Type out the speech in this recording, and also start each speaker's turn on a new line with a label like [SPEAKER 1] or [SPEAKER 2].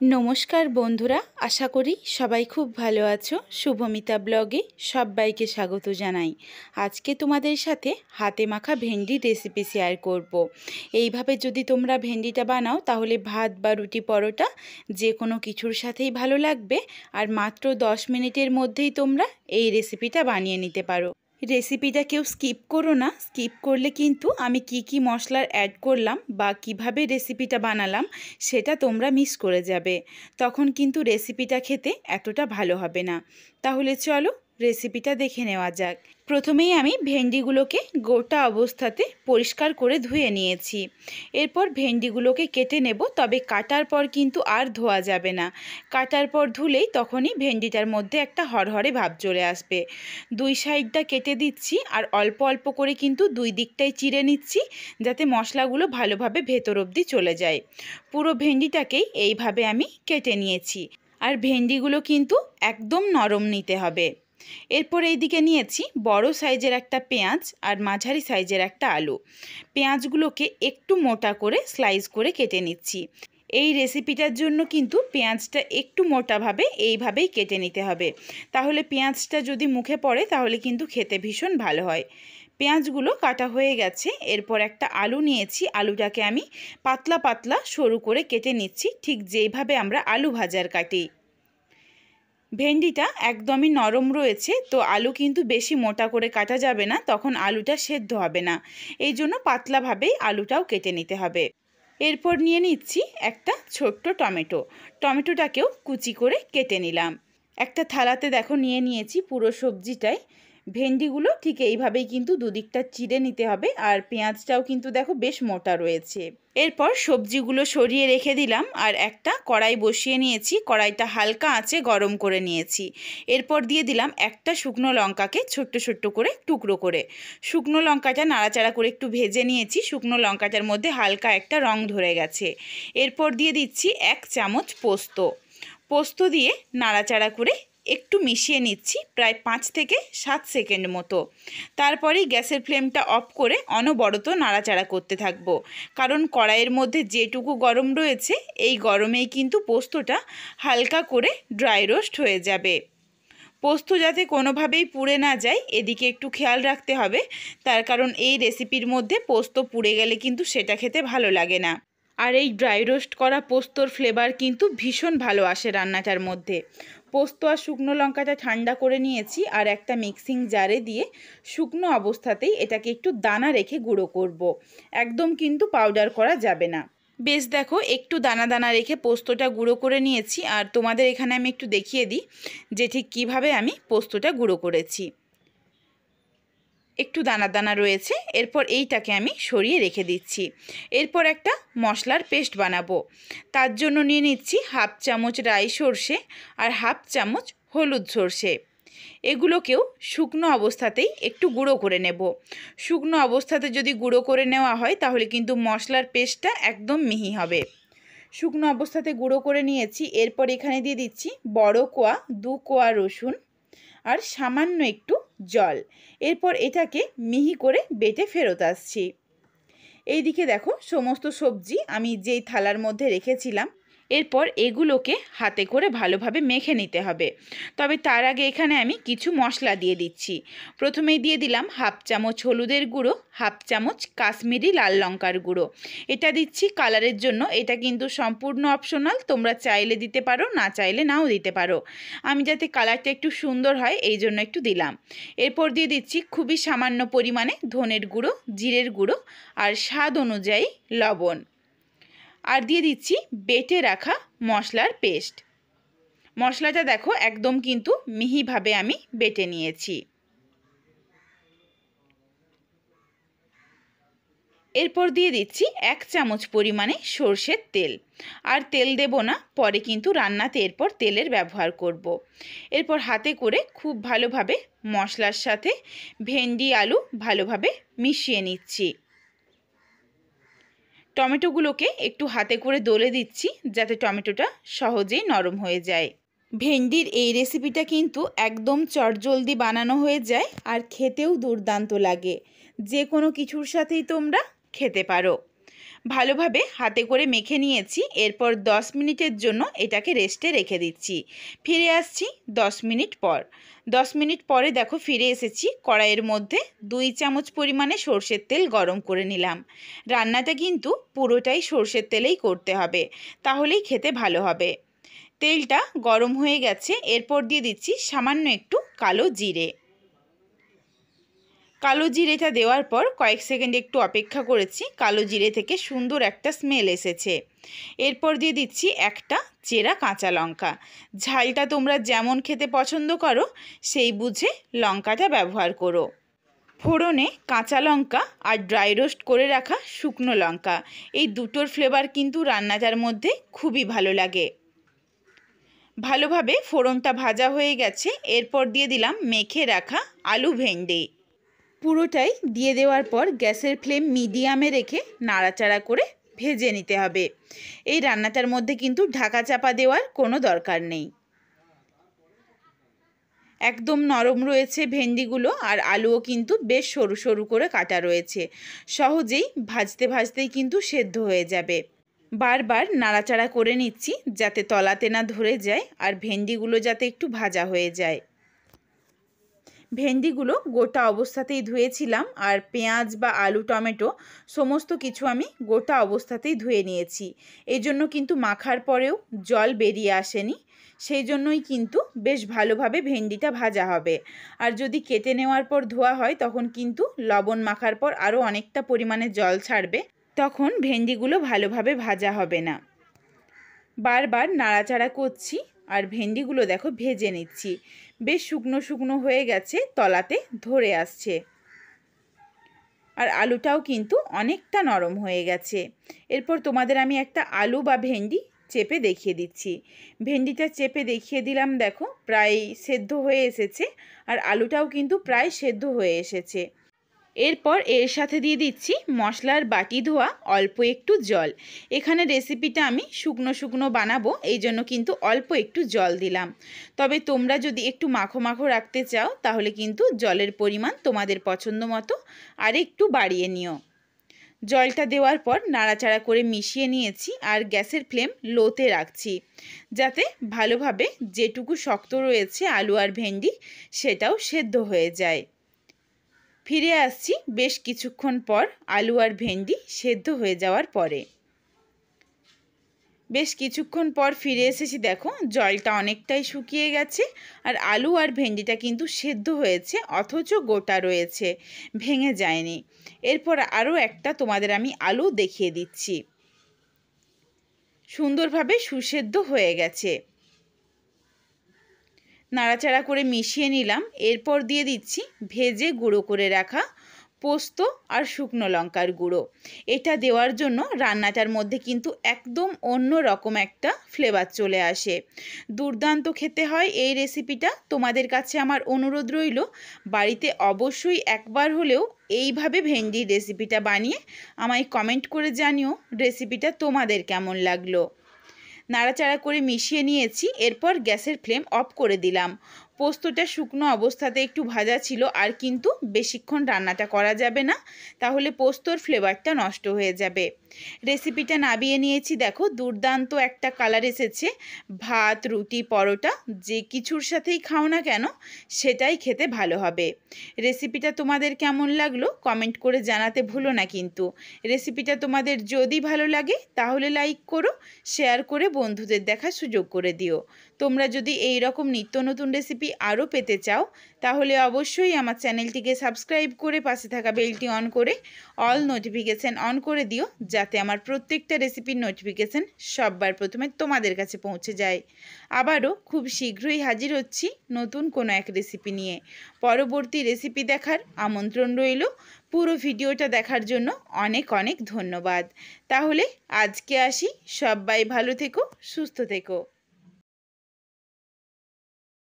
[SPEAKER 1] নমস্কার বন্ধুরা, আশা করি সবাই খুব ভালো আছো। শুভমিতা ব্লগে সবাইকে স্বাগত জানাই। আজকে তোমাদের সাথে হাতে মাখা ভেন্ডির রেসিপি শেয়ার করব। এইভাবে যদি তোমরা ভেন্ডিটা বানাও তাহলে ভাত বা রুটি পরোটা যে কোনো কিছুর সাথেই ভালো লাগবে। আর মাত্র 10 মিনিটের মধ্যেই তোমরা এই রেসিপিটা বানিয়ে নিতে পারো। রেসিপিটা কেউ স্কিপ করো না। স্কিপ করলে কিন্তু আমি কি মশলার অ্যাড করলাম বা কিভাবে রেসিপিটা বানালাম সেটা তোমরা মিস করে যাবে। তখন কিন্তু রেসিপিটা খেতে এতটা ভালো হবে না। তাহলে চলো রেসিপিটা দেখে নেওয়া যাক। প্রথমেই আমি ভেন্ডিগুলোকে গোটা অবস্থাতে পরিষ্কার করে ধুয়ে নিয়েছি। এরপর ভেন্ডিগুলোকে কেটে নেব, তবে কাটার পর কিন্তু আর ধোয়া যাবে না। কাটার পর ধুলেই তখনই ভেন্ডিটার মধ্যে একটা হরহরে ভাব চলে আসবে। দুই সাইডটা কেটে দিচ্ছি আর অল্প অল্প করে কিন্তু দুই দিকটাই চিড়ে নিচ্ছি, যাতে মশলাগুলো ভালোভাবে ভেতর অবধি চলে যায়। পুরো ভেন্ডিটাকেই এইভাবে আমি কেটে নিয়েছি। আর ভেন্ডিগুলো কিন্তু একদম নরম নিতে হবে। এরপর এইদিকে নিয়েছি বড় সাইজের একটা পেঁয়াজ আর মাঝারি সাইজের একটা আলু। পেঁয়াজগুলোকে একটু মোটা করে স্লাইস করে কেটে নিচ্ছি। এই রেসিপিটার জন্য কিন্তু পেঁয়াজটা একটু মোটাভাবে এইভাবেই কেটে নিতে হবে, তাহলে পেঁয়াজটা যদি মুখে পড়ে তাহলে কিন্তু খেতে ভীষণ ভালো হয়। পেঁয়াজগুলো কাটা হয়ে গেছে। এরপর একটা আলু নিয়েছি, আলুটাকে আমি পাতলা পাতলা সরু করে কেটে নিচ্ছি, ঠিক যেইভাবে আমরা আলু ভাজার কাটি। ভেন্ডিটা একদমই নরম রয়েছে, তো আলু কিন্তু বেশি মোটা করে কাটা যাবে না, তখন আলুটা সেদ্ধ হবে না। এই জন্য পাতলাভাবেই আলুটাও কেটে নিতে হবে। এরপর নিয়ে নিচ্ছি একটা ছোট্ট টমেটোটাকেও কুচি করে কেটে নিলাম। একটা থালাতে দেখো নিয়ে নিয়েছি পুরো সবজিটাই। ভেন্ডিগুলো ঠিক এইভাবেই কিন্তু দুদিকটা চিড়ে নিতে হবে, আর পেঁয়াজটাও কিন্তু দেখো বেশ মোটা রয়েছে। এরপর সবজিগুলো সরিয়ে রেখে দিলাম আর একটা কড়াই বসিয়ে নিয়েছি। কড়াইটা হালকা আঁচে গরম করে নিয়েছি। এরপর দিয়ে দিলাম একটা শুকনো লঙ্কাকে ছোট্ট ছোট্ট করে টুকরো করে। শুকনো লঙ্কাটা নাড়াচাড়া করে একটু ভেজে নিয়েছি। শুকনো লঙ্কাটার মধ্যে হালকা একটা রং ধরে গেছে। এরপর দিয়ে দিচ্ছি 1 চামচ পোস্ত দিয়ে নাড়াচাড়া করে একটু মিশিয়ে নিচ্ছি প্রায় 5 থেকে 7 সেকেন্ড মতো। তারপরেই গ্যাসের ফ্লেমটা অফ করে অনবরত নাড়াচাড়া করতে থাকবো, কারণ কড়াইয়ের মধ্যে যেটুকু গরম রয়েছে এই গরমেই কিন্তু পোস্তটা হালকা করে ড্রাই রোস্ট হয়ে যাবে। পোস্ত যাতে কোনোভাবেই পুড়ে না যায় এদিকে একটু খেয়াল রাখতে হবে, তার কারণ এই রেসিপির মধ্যে পোস্ত পুড়ে গেলে কিন্তু সেটা খেতে ভালো লাগে না। আর এই ড্রাই রোস্ট করা পোস্তর ফ্লেভার কিন্তু ভীষণ ভালো আসে রান্নাটার মধ্যে। পোস্ত আর শুকনো লঙ্কাটা ঠান্ডা করে নিয়েছি আর একটা মিক্সিং জারে দিয়ে শুকনো অবস্থাতেই এটাকে একটু দানা রেখে গুঁড়ো করব। একদম কিন্তু পাউডার করা যাবে না। বেশ দেখো একটু দানা দানা রেখে পোস্তটা গুঁড়ো করে নিয়েছি, আর তোমাদের এখানে আমি একটু দেখিয়ে দিই যে ঠিক কীভাবে আমি পোস্তটা গুঁড়ো করেছি। একটু দানা দানা রয়েছে। এরপর এইটাকে আমি সরিয়ে রেখে দিচ্ছি। এরপর একটা মশলার পেস্ট বানাবো। তার জন্য নিয়ে নিচ্ছি 1/2 চামচ রাই সর্ষে আর 1/2 চামচ হলুদ সর্ষে। এগুলোকেও শুকনো অবস্থাতেই একটু গুঁড়ো করে নেব। শুকনো অবস্থাতে যদি গুঁড়ো করে নেওয়া হয় তাহলে কিন্তু মশলার পেস্টটা একদম মিহি হবে। শুকনো অবস্থাতে গুঁড়ো করে নিয়েছি। এরপর এখানে দিয়ে দিচ্ছি বড় কোয়া 2 কোয়া রসুন আর সামান্য একটু জল। এরপর এটাকে মিহি করে বেটে ফেরত আসছি। এইদিকে দেখো সমস্ত সবজি আমি যেই থালার মধ্যে রেখেছিলাম, এরপর এগুলোকে হাতে করে ভালোভাবে মেখে নিতে হবে। তবে তার আগে এখানে আমি কিছু মশলা দিয়ে দিচ্ছি। প্রথমেই দিয়ে দিলাম 1/2 চামচ হলুদের গুঁড়ো, 1/2 চামচ কাশ্মীরি লাল লঙ্কার গুঁড়ো। এটা দিচ্ছি কালারের জন্য, এটা কিন্তু সম্পূর্ণ অপশনাল, তোমরা চাইলে দিতে পারো, না চাইলে নাও দিতে পারো। আমি যাতে কালারটা একটু সুন্দর হয় এই জন্য একটু দিলাম। এরপর দিয়ে দিচ্ছি খুবই সামান্য পরিমাণে ধনের গুঁড়ো, জিরের গুঁড়ো আর স্বাদ অনুযায়ী লবণ। আর দিয়ে দিচ্ছি বেটে রাখা মশলার পেস্ট। মশলাটা দেখো একদম কিন্তু মিহিভাবে আমি বেটে নিয়েছি। এরপর দিয়ে দিচ্ছি 1 চামচ পরিমাণে সর্ষের তেল। আর তেল দেব না, পরে কিন্তু রান্নাতে এরপর তেলের ব্যবহার করব। এরপর হাতে করে খুব ভালোভাবে মশলার সাথে ভেন্ডি আলু ভালোভাবে মিশিয়ে নিচ্ছি। টমেটোগুলোকে একটু হাতে করে দলে দিচ্ছি যাতে টমেটোটা সহজেই নরম হয়ে যায়। ভেন্ডির এই রেসিপিটা কিন্তু একদম চটজলদি বানানো হয়ে যায় আর খেতেও দুর্দান্ত লাগে। যে কোনো কিছুর সাথেই তোমরা খেতে পারো। ভালোভাবে হাতে করে মেখে নিয়েছি। এরপর 10 মিনিটের জন্য এটাকে রেস্টে রেখে দিচ্ছি। ফিরে আসছি 10 মিনিট পর। 10 মিনিট পরে দেখো ফিরে এসেছি। কড়াইয়ের মধ্যে 2 চামচ পরিমাণে সর্ষের তেল গরম করে নিলাম। রান্নাটা কিন্তু পুরোটাই সর্ষের তেলেই করতে হবে, তাহলেই খেতে ভালো হবে। তেলটা গরম হয়ে গেছে। এরপর দিয়ে দিচ্ছি সামান্য একটু কালো জিরে। কালো জিরেটা দেওয়ার পর কয়েক সেকেন্ড একটু অপেক্ষা করেছি। কালো জিরে থেকে সুন্দর একটা স্মেল এসেছে। এরপর দিয়ে দিচ্ছি একটা চেরা কাঁচা লঙ্কা। ঝালটা তোমরা যেমন খেতে পছন্দ করো সেই বুঝে লঙ্কাটা ব্যবহার করো। ফোড়নে কাঁচা লঙ্কা আর ড্রাই রোস্ট করে রাখা শুকনো লঙ্কা, এই দুটোর ফ্লেভার কিন্তু রান্নাটার মধ্যে খুবই ভালো লাগে। ভালোভাবে ফোড়নটা ভাজা হয়ে গেছে। এরপর দিয়ে দিলাম মেখে রাখা আলু ভেন্ডি। পুরোটাই দিয়ে দেওয়ার পর গ্যাসের ফ্লেম মিডিয়ামে রেখে নাড়াচাড়া করে ভেজে নিতে হবে। এই রান্নাটার মধ্যে কিন্তু ঢাকা চাপা দেওয়ার কোনো দরকার নেই। একদম নরম রয়েছে ভেন্ডিগুলো, আর আলুও কিন্তু বেশ সরু সরু করে কাটা রয়েছে। সহজেই ভাজতে ভাজতেই কিন্তু সেদ্ধ হয়ে যাবে। বারবার নাড়াচাড়া করে নিচ্ছি যাতে তলাতে না ধরে যায়, আর ভেন্ডিগুলো যাতে একটু ভাজা হয়ে যায়। ভেন্ডিগুলো গোটা অবস্থাতেই ধুয়েছিলাম, আর পেঁয়াজ বা আলু টমেটো সমস্ত কিছু আমি গোটা অবস্থাতেই ধুয়ে নিয়েছি। এই জন্য কিন্তু মাখার পরেও জল বেরিয়ে আসেনি। সেই জন্যই কিন্তু বেশ ভালোভাবে ভেন্ডিটা ভাজা হবে। আর যদি কেটে নেওয়ার পর ধোয়া হয় তখন কিন্তু লবণ মাখার পর আরও অনেকটা পরিমাণে জল ছাড়বে, তখন ভেন্ডিগুলো ভালোভাবে ভাজা হবে না। বারবার নাড়াচাড়া করছি আর ভেন্ডিগুলো দেখো ভেজে নিচ্ছি। বেশ শুকনো শুকনো হয়ে গেছে, তলাতে ধরে আসছে। আর আলুটাও কিন্তু অনেকটা নরম হয়ে গেছে। এরপর তোমাদের আমি একটা আলু বা ভেন্ডি চেপে দেখিয়ে দিচ্ছি। ভেন্ডিটা চেপে দেখিয়ে দিলাম, দেখো প্রায় সেদ্ধ হয়ে এসেছে, আর আলুটাও কিন্তু প্রায় সেদ্ধ হয়ে এসেছে। এরপর এর সাথে দিয়ে দিচ্ছি মশলার বাটি ধোয়া অল্প একটু জল। এখানে রেসিপিটা আমি শুকনো শুকনো বানাবো, এই জন্য কিন্তু অল্প একটু জল দিলাম। তবে তোমরা যদি একটু মাখো মাখো রাখতে চাও তাহলে কিন্তু জলের পরিমাণ তোমাদের পছন্দ মতো আর একটু বাড়িয়ে নিও। জলটা দেওয়ার পর নাড়াচাড়া করে মিশিয়ে নিয়েছি, আর গ্যাসের ফ্লেম লোতে রাখছি যাতে ভালোভাবে যেটুকু শক্ত রয়েছে আলু আর ভেন্ডি সেটাও সেদ্ধ হয়ে যায়। ফিরে আসছি বেশ কিছুক্ষণ পর আলু আর ভেন্ডি সেদ্ধ হয়ে যাওয়ার পরে। বেশ কিছুক্ষণ পর ফিরে এসেছি। দেখো জলটা অনেকটাই শুকিয়ে গেছে, আর আলু আর ভেন্ডিটা কিন্তু সেদ্ধ হয়েছে, অথচ গোটা রয়েছে, ভেঙে যায়নি। এরপর আরও একটা তোমাদের আমি আলু দেখিয়ে দিচ্ছি। সুন্দরভাবে সুসেদ্ধ হয়ে গেছে। নাড়াচাড়া করে মিশিয়ে নিলাম। এরপর দিয়ে দিচ্ছি ভেজে গুঁড়ো করে রাখা পোস্ত আর শুকনো লঙ্কার গুঁড়ো। এটা দেওয়ার জন্য রান্নাটার মধ্যে কিন্তু একদম অন্য রকম একটা ফ্লেভার চলে আসে। দুর্দান্ত খেতে হয় এই রেসিপিটা। তোমাদের কাছে আমার অনুরোধ রইল, বাড়িতে অবশ্যই একবার হলেও এইভাবে ভেন্ডির রেসিপিটা বানিয়ে আমায় কমেন্ট করে জানিও রেসিপিটা তোমাদের কেমন লাগলো। নাড়াচাড়া করে মিশিয়ে নিয়েছি। এরপর গ্যাসের ফ্লেম অফ করে দিলাম। পোস্তটা শুকনো অবস্থাতে একটু ভাজা ছিল, আর কিন্তু বেশিক্ষণ রান্নাটা করা যাবে না, তাহলে পোস্তর ফ্লেভারটা নষ্ট হয়ে যাবে। রেসিপিটা নাবিয়ে নিয়েছি। দেখো দুর্দান্ত একটা কালার এসেছে। ভাত, রুটি, পরোটা যে কিছুর সাথেই খাও না কেন সেটাই খেতে ভালো হবে। রেসিপিটা তোমাদের কেমন লাগলো কমেন্ট করে জানাতে ভুলো না কিন্তু। রেসিপিটা তোমাদের যদি ভালো লাগে তাহলে লাইক করো, শেয়ার করে বন্ধুদের দেখার সুযোগ করে দিও। তোমরা যদি এই রকম নিত্য নতুন রেসিপি আরও পেতে চাও তাহলে অবশ্যই আমার চ্যানেলটিকে সাবস্ক্রাইব করে পাশে থাকা বেলটি অন করে অল নোটিফিকেশান অন করে দিও, যাতে আমার প্রত্যেকটা রেসিপির নোটিফিকেশান সববার প্রথমে তোমাদের কাছে পৌঁছে যায়। আবারও খুব শীঘ্রই হাজির হচ্ছি নতুন কোনো এক রেসিপি নিয়ে। পরবর্তী রেসিপি দেখার আমন্ত্রণ রইল। পুরো ভিডিওটা দেখার জন্য অনেক অনেক ধন্যবাদ। তাহলে আজকে আসি। সবাই ভালো থেকো, সুস্থ থেকো।